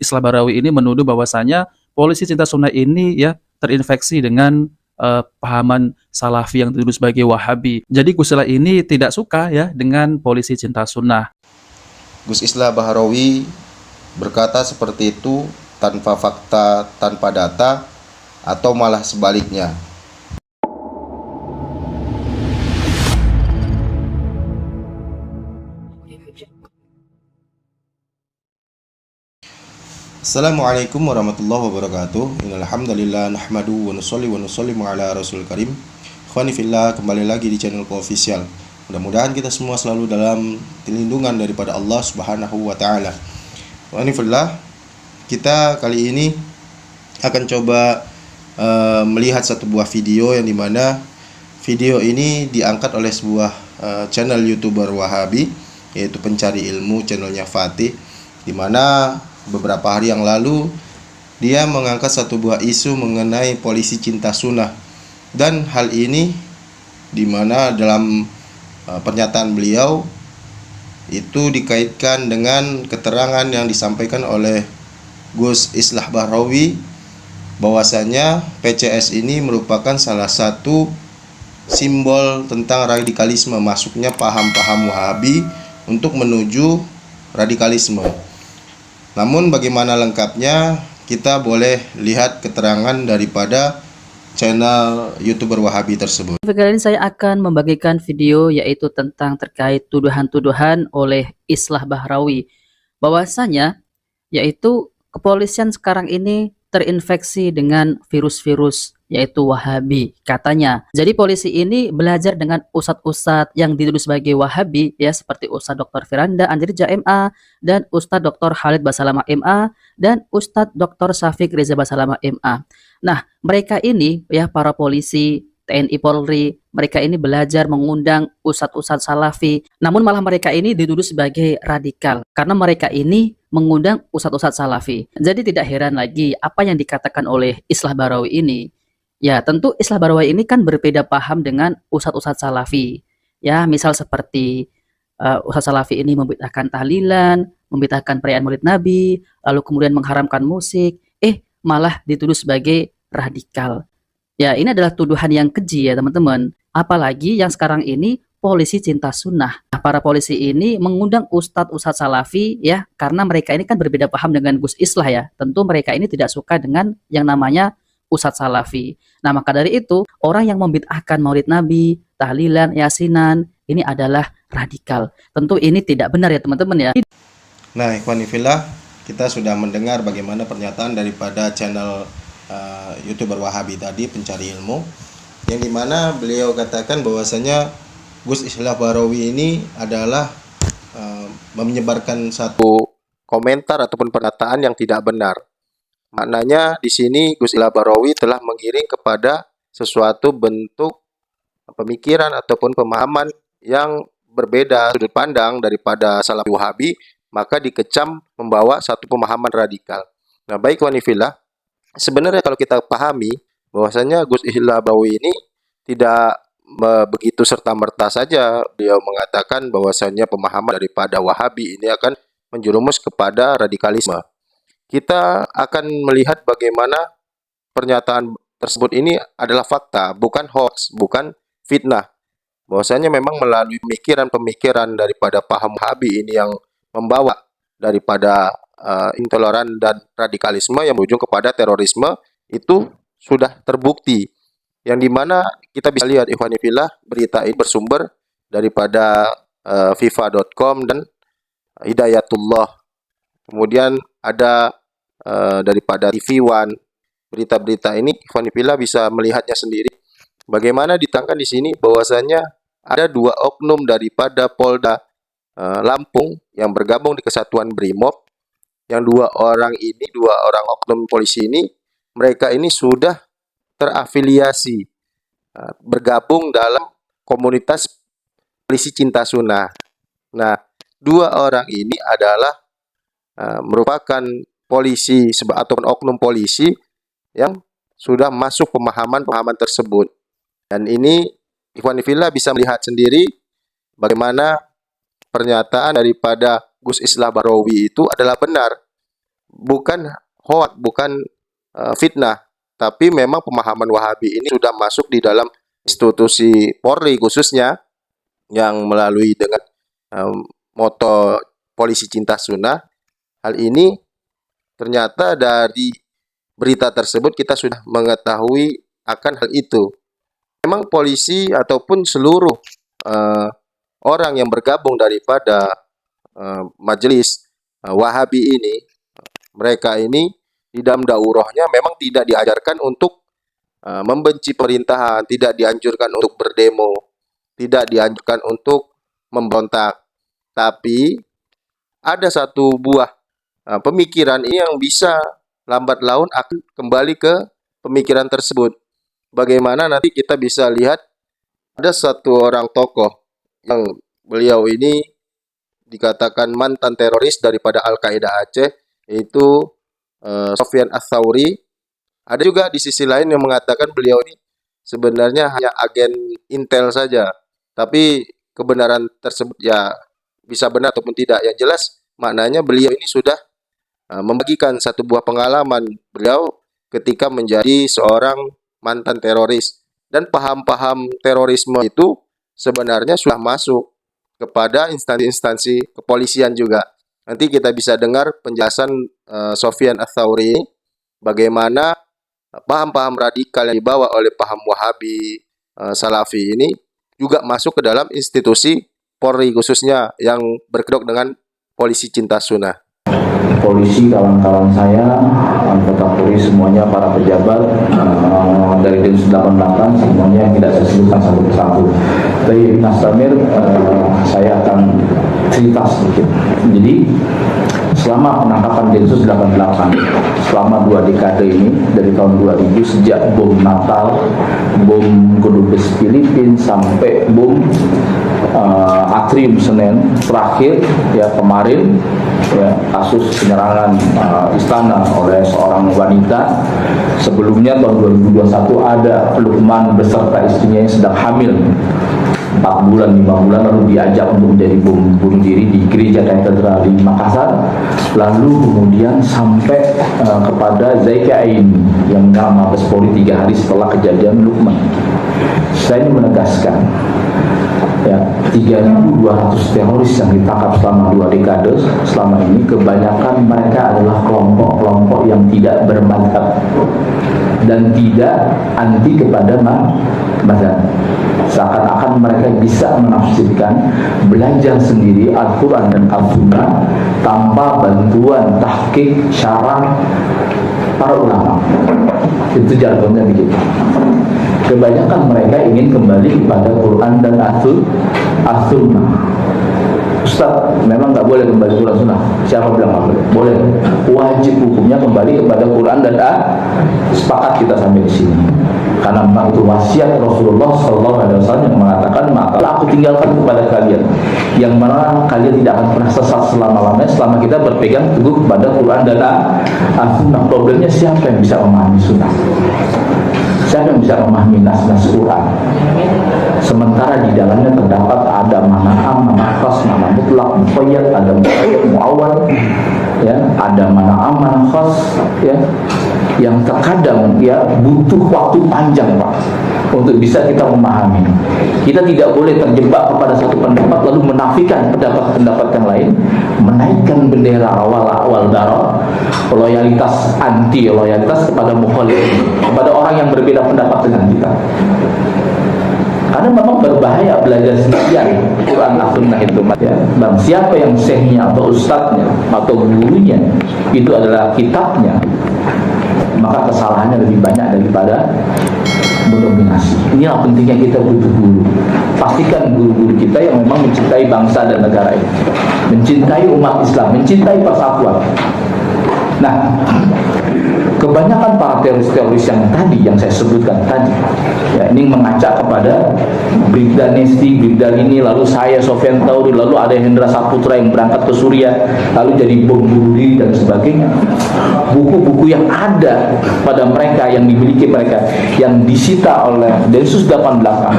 Islah Barawi ini menuduh bahwasanya polisi cinta sunnah ini ya terinfeksi dengan pahaman Salafi yang dituduh sebagai Wahabi. Jadi Gus Islah ini tidak suka ya dengan polisi cinta sunnah. Gus Islah Bahrawi berkata seperti itu tanpa fakta, tanpa data, atau malah sebaliknya. Assalamualaikum warahmatullahi wabarakatuh. Innal hamdalillah nahmadu wa nusallimu ala rasul karim. Ikhwani fillah, kembali lagi di channel Official. Mudah-mudahan kita semua selalu dalam lindungan daripada Allah Subhanahu wa taala. Ikhwani fillah, kita kali ini akan coba melihat satu buah video yang dimana video ini diangkat oleh sebuah channel YouTuber Wahabi, yaitu pencari ilmu, channelnya Fatih, dimana beberapa hari yang lalu dia mengangkat satu buah isu mengenai polisi cinta sunnah. Dan hal ini dimana dalam pernyataan beliau itu dikaitkan dengan keterangan yang disampaikan oleh Gus Islah Bahrawi bahwasanya PCS ini merupakan salah satu simbol tentang radikalisme, masuknya paham-paham Wahabi untuk menuju radikalisme. Namun bagaimana lengkapnya, kita boleh lihat keterangan daripada channel YouTuber Wahabi tersebut. Kali ini saya akan membagikan video yaitu tentang terkait tuduhan-tuduhan oleh Islah Bahrawi bahwasanya yaitu kepolisian sekarang ini terinfeksi dengan virus-virus yaitu Wahabi katanya. Jadi polisi ini belajar dengan ustadz-ustadz yang dituduh sebagai Wahabi ya, seperti Ustadz Dr. Firanda Andirja MA dan Ustadz Dr. Khalid Basalamah MA dan Ustadz Dr. Syafiq Reza Basalamah MA. Nah, mereka ini ya, para polisi TNI Polri, mereka ini belajar mengundang ustadz-ustadz Salafi, namun malah mereka ini dituduh sebagai radikal karena mereka ini mengundang ustadz-ustadz Salafi. Jadi tidak heran lagi apa yang dikatakan oleh Islah Bahrawi ini. Ya, tentu Islah Bahrawi ini kan berbeda paham dengan ustadz-ustadz Salafi. Ya, misal seperti ustadz Salafi ini membid'ahkan tahlilan, membid'ahkan perayaan Maulid Nabi, lalu kemudian mengharamkan musik, malah dituduh sebagai radikal. Ya, ini adalah tuduhan yang keji ya teman-teman. Apalagi yang sekarang ini polisi cinta sunnah. Nah, para polisi ini mengundang ustadz-ustadz Salafi ya, karena mereka ini kan berbeda paham dengan Gus Islah ya. Tentu mereka ini tidak suka dengan yang namanya ustadz Salafi. Nah, maka dari itu orang yang membid'ahkan Maulid Nabi, tahlilan, yasinan, ini adalah radikal. Tentu ini tidak benar ya teman-teman ya. Nah, ikhwani fillah, kita sudah mendengar bagaimana pernyataan daripada channel YouTuber Wahabi tadi, pencari ilmu, yang dimana beliau katakan bahwasanya Gus Islah Bahrawi ini adalah menyebarkan satu komentar ataupun pernyataan yang tidak benar. Maknanya di sini Gus Islah Bahrawi telah menggiring kepada sesuatu bentuk pemikiran ataupun pemahaman yang berbeda sudut pandang daripada Salafi Wahabi, maka dikecam membawa satu pemahaman radikal. Nah, baik wanifillah, sebenarnya kalau kita pahami bahwasanya Gus Islah Bahrawi ini tidak begitu serta-merta saja beliau mengatakan bahwasanya pemahaman daripada Wahabi ini akan menjerumus kepada radikalisme. Kita akan melihat bagaimana pernyataan tersebut ini adalah fakta, bukan hoax, bukan fitnah. Bahwasanya memang melalui pemikiran-pemikiran daripada paham Wahabi ini yang membawa daripada intoleran dan radikalisme yang berujung kepada terorisme, itu sudah terbukti. Yang dimana kita bisa lihat ikhwani fillah, berita ini bersumber daripada FIFA.com dan Hidayatullah. Kemudian ada daripada TV One. Berita-berita ini ikhwani fillah bisa melihatnya sendiri. Bagaimana ditangkan di sini bahwasanya ada dua oknum daripada Polda Lampung yang bergabung di Kesatuan Brimob, yang dua orang oknum polisi ini, mereka ini sudah terafiliasi bergabung dalam komunitas polisi cinta sunnah. Nah, dua orang ini adalah merupakan polisi ataupun oknum polisi yang sudah masuk pemahaman tersebut. Dan ini ikhwan fillah bisa melihat sendiri bagaimana pernyataan daripada Gus Islah Bahrawi itu adalah benar. bukan hoak, bukan fitnah, tapi memang pemahaman Wahabi ini sudah masuk di dalam institusi Polri khususnya, yang melalui dengan moto polisi cinta sunnah. Hal ini ternyata dari berita tersebut kita sudah mengetahui akan hal itu. Memang polisi ataupun seluruh orang yang bergabung daripada majelis Wahabi ini, mereka ini di dalam daurahnya memang tidak diajarkan untuk membenci pemerintahan, tidak dianjurkan untuk berdemo, tidak dianjurkan untuk memberontak. Tapi ada satu buah pemikiran ini yang bisa lambat laun akan kembali ke pemikiran tersebut. Bagaimana nanti kita bisa lihat ada satu orang tokoh yang beliau ini dikatakan mantan teroris daripada Al-Qaeda Aceh, yaitu Sofyan Ats-Tsauri. Ada juga di sisi lain yang mengatakan beliau ini sebenarnya hanya agen intel saja. Tapi kebenaran tersebut ya bisa benar ataupun tidak. Yang jelas maknanya beliau ini sudah membagikan satu buah pengalaman beliau ketika menjadi seorang mantan teroris. Dan paham-paham terorisme itu sebenarnya sudah masuk kepada instansi-instansi kepolisian juga. Nanti kita bisa dengar penjelasan Sofyan Ats-Tsauri bagaimana paham-paham radikal yang dibawa oleh paham Wahabi Salafi ini juga masuk ke dalam institusi Polri khususnya yang berkedok dengan polisi cinta sunnah. Polisi, kawan-kawan saya, anggota Polri semuanya, para pejabat dari Densus 88 semuanya yang tidak saya sebutkan satu persatu. Tapi Mas Tamir, saya akan cerita sedikit. Jadi selama penangkapan Densus 88, selama 2 dekade ini, dari tahun 2000, sejak bom Natal, bom Kedubes Filipina, sampai bom Atrium Senen terakhir ya kemarin, ya, kasus penyerangan istana oleh seorang wanita. Sebelumnya tahun 2021 ada Lukman beserta istrinya yang sedang hamil 4 bulan, 5 bulan, lalu diajak untuk menjadi bom bunuh diri di gereja katedral di Makassar. Lalu kemudian sampai kepada Zaika Aini yang menyerang Mabes Polri 3 hari setelah kejadian Lukman. Saya ingin menegaskan, ya, 3.200 teroris yang ditangkap selama 2 dekade selama ini, kebanyakan mereka adalah kelompok-kelompok yang tidak bermadzhab dan tidak anti kepada mazhab. Seakan-akan mereka bisa menafsirkan, belajar sendiri Al-Quran dan Al-Sunnah tanpa bantuan tahqiq syarah para ulama. Itu jargonnya begitu. Kebanyakan mereka ingin kembali kepada Quran dan As-Sunnah. Ustaz, memang nggak boleh kembali Quran Sunnah. Siapa bilang nggak boleh? Boleh. Wajib hukumnya kembali kepada Quran dan sepakat kita sampai di sini. Karena memang itu wasiat Rasulullah SAW yang mengatakan, maka aku tinggalkan kepada kalian yang mana kalian tidak akan pernah sesat selama-lamanya selama kita berpegang teguh kepada Quran dan As-Sunnah. Problemnya siapa yang bisa memahami Sunnah? Siapa yang bisa memahami nas-nas Quran? Sementara di dalamnya terdapat ada mana am, mana khas, mana mutlak, muqayyad, ada muqayyad, muawwal, ya, ada mana am, mana khas, ya, yang terkadang ya butuh waktu panjang, Pak, untuk bisa kita memahami. Kita tidak boleh terjebak kepada satu pendapat lalu menafikan pendapat-pendapat yang lain, menaikkan bendera awal darah, loyalitas anti loyalitas kepada mukhalif, kepada orang yang berbeda pendapat dengan kita. Karena memang berbahaya belajar sendirian Quran As-Sunnah itu, ya. Dan siapa yang syekhnya atau ustadznya atau gurunya itu adalah kitabnya, maka kesalahannya lebih banyak daripada mendominasi. Inilah pentingnya kita butuh guru. Pastikan guru-guru kita yang memang mencintai bangsa dan negara ini, mencintai umat Islam, mencintai persatuan. Nah, kebanyakan para teroris-teroris yang tadi, yang saya sebutkan tadi, ya, ini mengacak kepada Brigda Nesti, Brigda ini, lalu saya Sofyan Ats-Tsauri, lalu ada Hendra Saputra yang berangkat ke Suriah, lalu jadi bom bunuh diri dan sebagainya. Buku-buku yang ada pada mereka, yang dimiliki mereka, yang disita oleh Densus 88,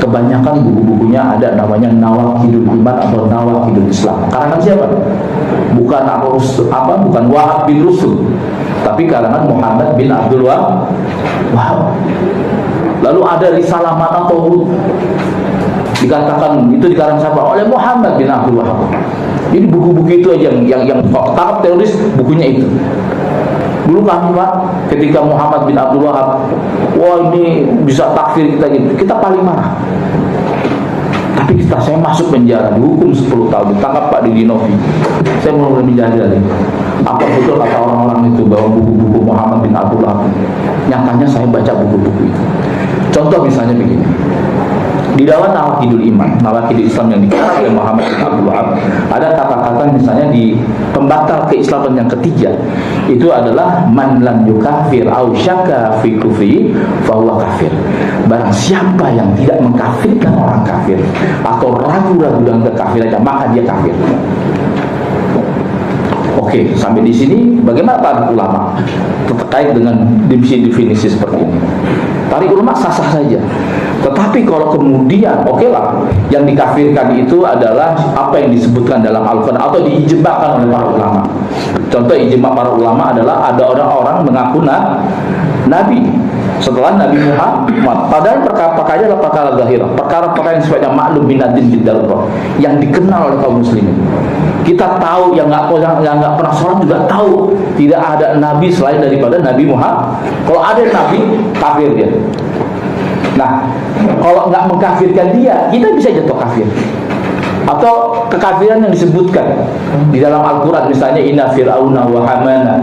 kebanyakan buku-bukunya ada namanya Nawaqidul Iman atau Nawaqidul Islam. Karangan siapa? Bukan bukan Wahab bin Rusul, tapi karangan Muhammad bin Abdul Wahab. Lalu ada Risalah Mata Tauhid, dikatakan itu dikarang siapa? Oleh Muhammad bin Abdul Wahab. Jadi buku-buku itu aja yang tangkap teroris, bukunya itu. Dulu kami Pak, ketika Muhammad bin Abdul Wahab, wah ini bisa takfir kita gitu, kita paling marah. Tapi saya masuk penjara, dihukum 10 tahun, ditangkap Pak Didi Novi. Saya mulai menjadi lagi. Apa betul kata orang-orang itu bahwa buku-buku Muhammad bin Abdul Wahab? Nyatanya saya baca buku-buku itu. Contoh misalnya begini. Di dalam Nawaqidul Iman, Nawaqidul Islam yang dikarang oleh Muhammad bin Abdul Wahab, ada kata-kata misalnya di pembatal keislaman yang ketiga, itu adalah man lam yukafir au syaka fi kufri fa huwa kafir. Barang siapa yang tidak mengkafirkan orang kafir atau ragu-ragu dengan kekafirannya, maka dia kafir. Oke, sampai di sini bagaimana para ulama terkait dengan definisi seperti ini? Tarik ulama sah-sah saja. Tetapi kalau kemudian oke lah, yang dikafirkan itu adalah apa yang disebutkan dalam Al-Quran atau diijma'kan oleh para ulama. Contoh ijma' para ulama adalah ada orang-orang mengaku nabi setelah Nabi Muhammad. Padahal perkara-perkara adalah perkara zahirah, perkara-perkara yang sifatnya maklum binatin bidarrah, yang dikenal oleh kaum muslimin. Kita tahu yang nggak pernah sholat juga tahu tidak ada nabi selain daripada Nabi Muhammad. Kalau ada nabi, kafir dia. Nah, kalau nggak mengkafirkan dia, kita bisa jatuh kafir. Atau kekafiran yang disebutkan di dalam Al-Quran, misalnya inna fir'auna wa hamana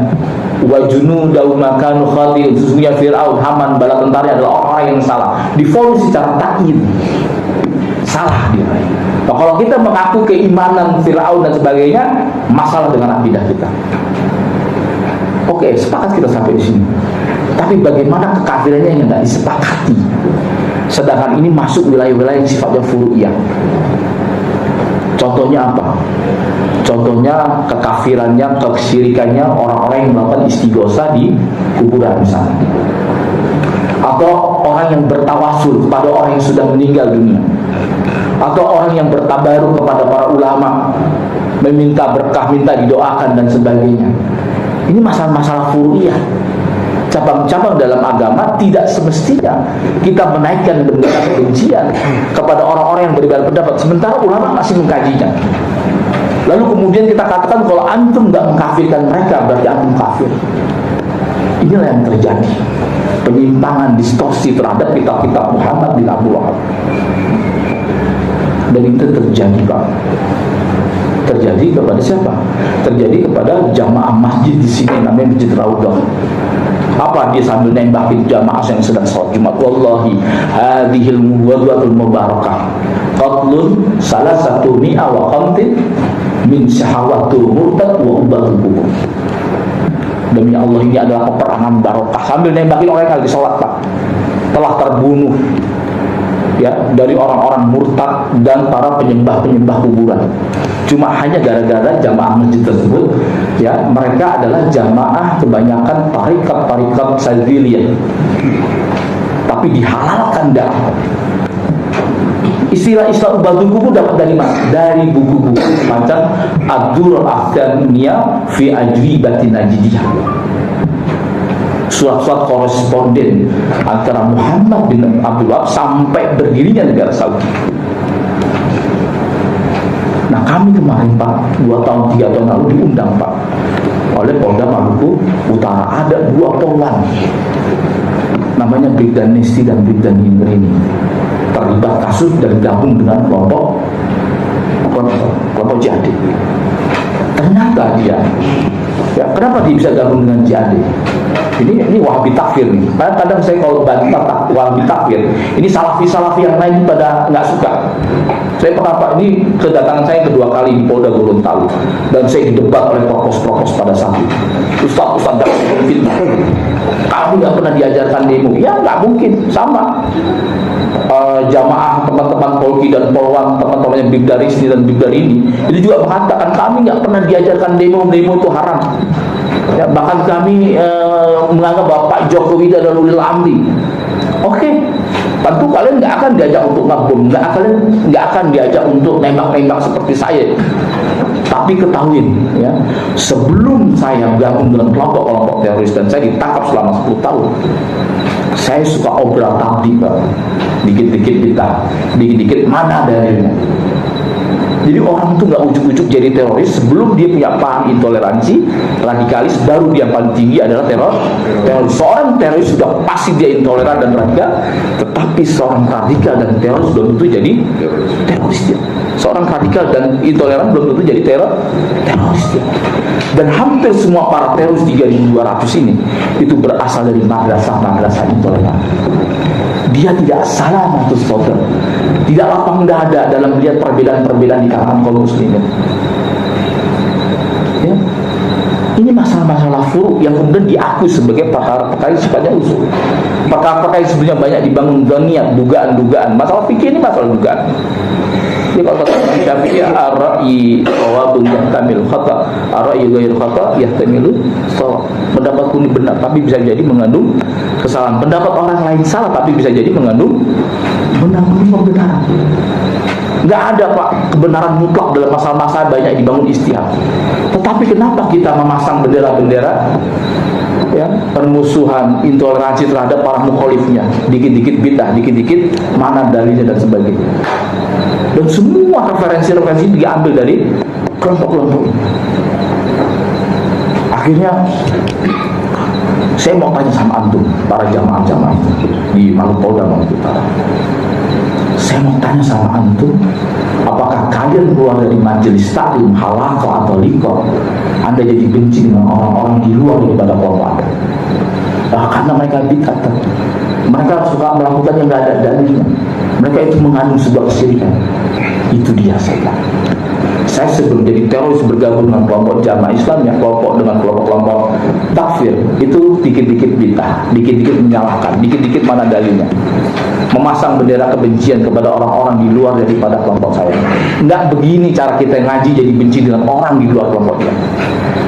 wa junudahu ma kanu khatiin. Sesungguhnya Fir'aun, Haman, bala tentaranya adalah orang yang salah, divonis secara takyid, salah dia. Nah, kalau kita mengaku keimanan Fir'aun dan sebagainya, masalah dengan akidah kita. Oke, sepakat kita sampai di sini. Tapi bagaimana kekafirannya yang tidak disepakati? Sedangkan ini masuk wilayah-wilayah yang sifatnya furu'iyah. Contohnya apa? Contohnya kekafirannya, kesyirikannya orang-orang yang melakukan istighosah di kuburan misalnya. Atau orang yang bertawasul kepada orang yang sudah meninggal dunia. Atau orang yang bertabaruk kepada para ulama, meminta berkah, minta didoakan dan sebagainya. Ini masalah-masalah furu'iyah. Cabang-cabang dalam agama tidak semestinya kita menaikkan bendera kebencian kepada orang-orang yang berbeda pendapat, sementara ulama masih mengkajinya. Lalu kemudian kita katakan kalau antum nggak mengkafirkan mereka, berarti antum kafir. Inilah yang terjadi, penyimpangan, distorsi terhadap kitab-kitab Muhammad bin Abdul Wahab. Dan itu terjadi Pak. Terjadi kepada siapa? Terjadi kepada jamaah masjid di sini namanya Masjid Raudhah. Apa dia sambil nembakin jamaah yang sedang sholat Jumat? Wallahi hadhil muwadwatul mubarakah qatlun salah satu mi'a wa khamtin min syahawatul murtad wa ubatul kubur. Demi Allah, ini adalah peperangan barokah. Sambil nembakin orang yang lagi sholat Pak, telah terbunuh ya dari orang-orang murtad dan para penyembah-penyembah kuburan. Cuma hanya gara-gara jamaah masjid tersebut ya, mereka adalah jamaah kebanyakan tarikat Sadziliyah, tapi dihalalkan darah. Istilah-istilah ubatul kubur dapat dari mana? Dari buku-buku macam Ad-Durrul Afghaniyah fi Ajwibatin Najdiyah, surat-surat koresponden antara Muhammad bin Abdul Wahab sampai berdirinya negara Saudi. Nah, kami kemarin Pak, 2 tahun 3 tahun lalu diundang Pak oleh Polda Maluku Utara. Ada 2 polwan namanya Brigdan Nesti dan Brigdan Hindri ini terlibat kasus dan gabung dengan kelompok JAD. Ternyata dia ya, kenapa dia bisa gabung dengan JAD? Ini Wahabi takfir nih. Kadang saya kalau bantah Wahabi takfir, ini salafi-salafi yang lain pada nggak suka. Saya pernah Pak, ini kedatangan saya kedua kali di Polda Gorontalo, dan saya didebat oleh provos-provos pada saat itu. Ustaz jangan fitnah. Kamu nggak pernah diajarkan demo? Ya nggak mungkin, sama. Jamaah teman-teman Polki dan Polwan, teman-temannya Bigdaris ini dan Bigdarini, itu juga mengatakan kami nggak pernah diajarkan demo itu haram. Ya, bahkan kami menganggap bahwa Pak Jokowi adalah ulil amri. Oke, Tentu kalian nggak akan diajak untuk ngebom, nggak akan diajak untuk nembak-nembak seperti saya. Tapi ketahuin, ya, sebelum saya gabung dengan kelompok-kelompok teroris dan saya ditangkap selama 10 tahun, saya suka obral tablik, Pak. Dikit-dikit kita, dikit-dikit mana dalilnya. Jadi orang itu nggak ujuk-ujuk jadi teroris sebelum dia punya paham intoleransi, radikalis, baru dia paling tinggi adalah teroris. Seorang teroris sudah pasti dia intoleran dan radikal, tetapi seorang radikal dan teroris belum tentu jadi teroris dia. Seorang radikal dan intoleran belum tentu jadi teroris dia. Dan hampir semua para teroris 3.200 ini itu berasal dari madrasah-madrasah intoleran. Dia tidak salah, Matus Soter, tidak lapang dada dalam melihat perbedaan-perbedaan di kalangan kaum muslimin. Ya. Ini masalah-masalah furuk yang kemudian diakui sebagai perkara-perkara yang sifatnya usul. Perkara-perkara yang sebenarnya banyak dibangun niat, dugaan-dugaan. Masalah fikih ini masalah dugaan. Jadi kalau kata Imam Syafi'i, ar-ra'yi shawabun yahtamil khata, ar-ra'yi ghairu khata yahtamilu shawab. Pendapatku ini benar tapi bisa jadi mengandung kesalahan. Pendapat orang lain salah tapi bisa jadi mengandung kebenaran. Nggak ada, Pak, kebenaran mutlak dalam masalah-masalah banyak dibangun ijtihad. Tetapi kenapa kita memasang bendera-bendera, ya, permusuhan, intoleransi terhadap para mukhalifnya, dikit-dikit bid'ah, dikit-dikit mana dalilnya dan sebagainya. Dan semua referensi-referensi diambil dari kelompok-kelompok ini. Akhirnya saya mau tanya sama antum, para jamaah-jamaah di Maluku dan Maluku Utara. Saya mau tanya sama antum, apakah kalian keluar dari majelis taklim, halaqah atau liqah, Anda jadi benci dengan orang-orang di luar daripada kelompok Anda? Karena mereka bid'ah, mereka suka melakukan yang tidak ada dalilnya, mereka itu mengandung sebuah kesyirikan. Itu dia saya sebelum jadi teroris bergabung dengan kelompok jamaah Islam, ya, kelompok dengan kelompok-kelompok takfir, itu dikit-dikit bid'ah, dikit-dikit menyalahkan, dikit-dikit mana dalilnya, memasang bendera kebencian kepada orang-orang di luar daripada kelompok saya. Enggak begini cara kita ngaji jadi benci dengan orang di luar kelompoknya.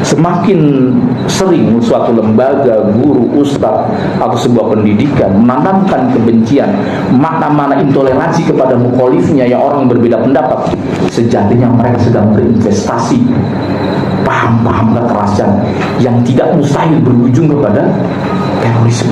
Semakin sering suatu lembaga, guru, ustaz atau sebuah pendidikan menanamkan kebencian, makna-makna intoleransi kepada mukhalifnya, yang orang yang berbeda pendapat, sejatinya mereka sedang berinvestasi paham-paham kekerasan yang tidak mustahil berujung kepada terorisme.